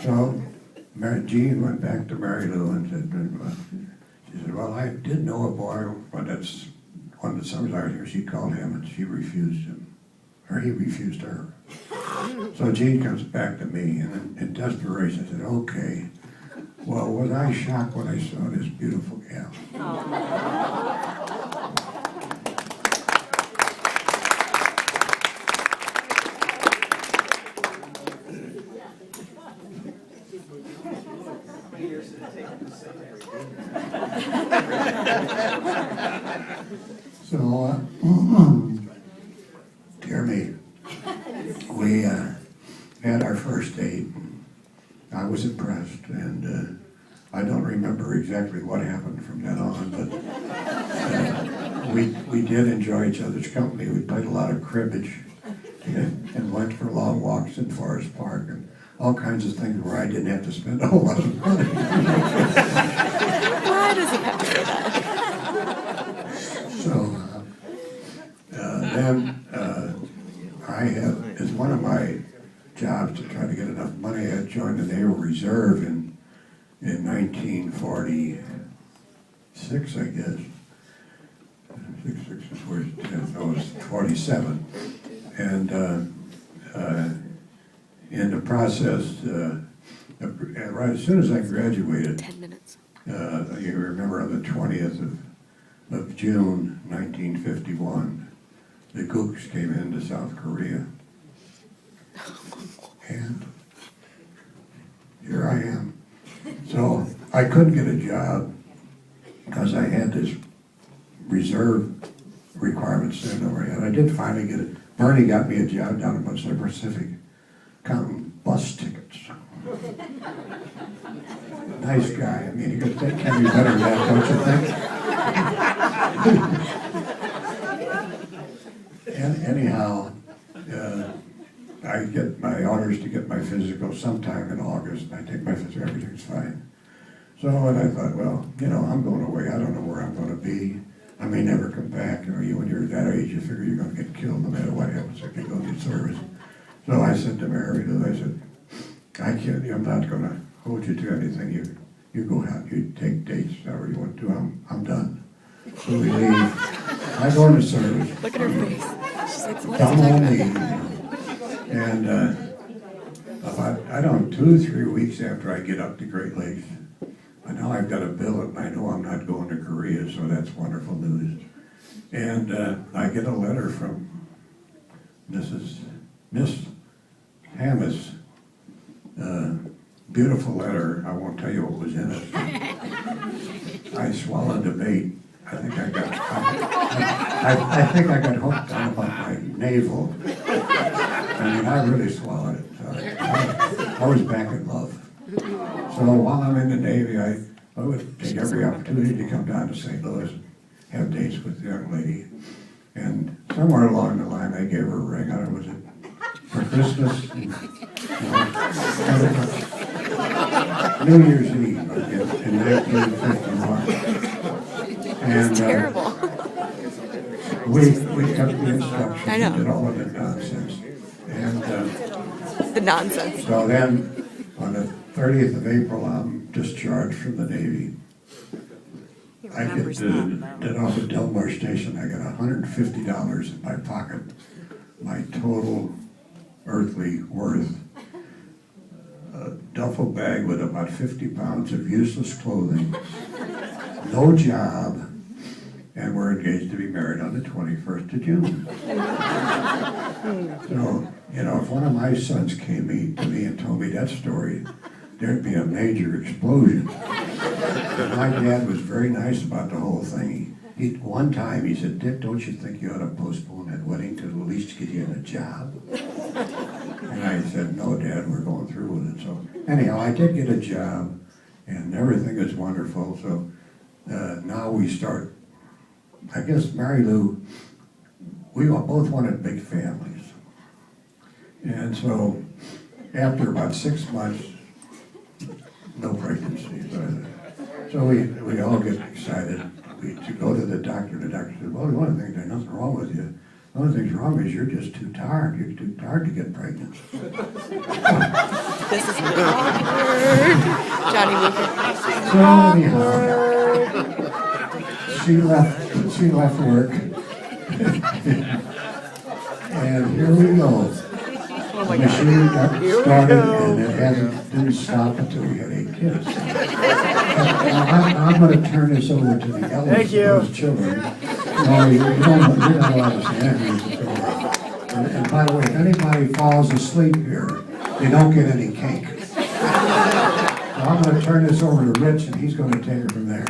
So Jean went back to Mary Lou and she said, well, I did know a boy, but that's one of the summers I was here, she called him and she refused him, or he refused her. So Jean comes back to me and in desperation said, okay, well, was I shocked when I saw this beautiful gal? So, dear me, we had our first date. I was impressed, and I don't remember exactly what happened from then on, but we did enjoy each other's company. We played a lot of cribbage and went for long walks in Forest Park and all kinds of things where I didn't have to spend a whole lot of money. Why does he have to say that? So then I had, as one of my jobs to try to get enough money, I joined the Naval Reserve in 1946, I guess. 66 is where it was 47. And in the process, right as soon as I graduated, 10 minutes. you remember on the 20th of June, 1951, the Gooks came into South Korea. And here I am. So I couldn't get a job because I had this reserve requirement sent over. And I did finally get it. Bernie got me a job down at Mount Pacific, counting bus tickets. Nice guy. I mean, he could think, can be better than that, don't you think? And anyhow, I get my orders to get my physical sometime in August. I take my physical, everything's fine. So, and I thought, well, you know, I'm going away. I don't know where I'm going to be. I may never come back. You know, when you're that age, you figure you're going to get killed no matter what happens if you go to service. So I said to Mary Lou, I said, I can't, I'm not going to hold you to anything. You go out, you take dates, however you want to. I'm done. So we leave. I go into service. Look at her face. She's like, what is Come he on talking leave. about? And about, I don't know, 2 or 3 weeks after I get up to Great Lakes, I know I've got a billet, and I know I'm not going to Korea, so that's wonderful news. And I get a letter from Miss Hammis, beautiful letter. I won't tell you what was in it. I swallowed the bait. I think I got hooked on about my navel. I mean, I really swallowed it. I was back in love. So while I'm in the Navy, I would take every opportunity to come down to St. Louis and have dates with the young lady. And somewhere along the line, I gave her a ring. I don't know, was it for Christmas? New Year's Eve, I guess, in 1951. It's terrible. We kept the instructions. I know. We did all of the nonsense. And The nonsense. so then, on the 30th of April, I'm discharged from the Navy. He I get remembers to that. off at Delmar Station. I got $150 in my pocket. My total earthly worth. A duffel bag with about 50 pounds of useless clothing. No job. And we're engaged to be married on the 21st of June. So, you know, if one of my sons came to me and told me that story, there'd be a major explosion. My dad was very nice about the whole thing. One time he said, Dick, don't you think you ought to postpone that wedding to at least get you a job? And I said, no, Dad, we're going through with it. So anyhow, I did get a job, and everything is wonderful. So now we start. I guess Mary Lou, we both wanted big families. And so after about 6 months, no pregnancy. So we all get excited. We go to the doctor. The doctor said, well, one of the things, there's nothing wrong with you. One of the things wrong is you're just too tired. You're too tired to get pregnant. This is awkward. Johnny Weaver. So anyhow, she left work. And here we go. Oh my The God. machine got started and it didn't stop until we had 8 kids. Now, I'm going to turn this over to the eldest of those children. No, you're not allowed to stand here. And by the way, if anybody falls asleep here, they don't get any cake. So I'm going to turn this over to Rich and he's going to take it from there.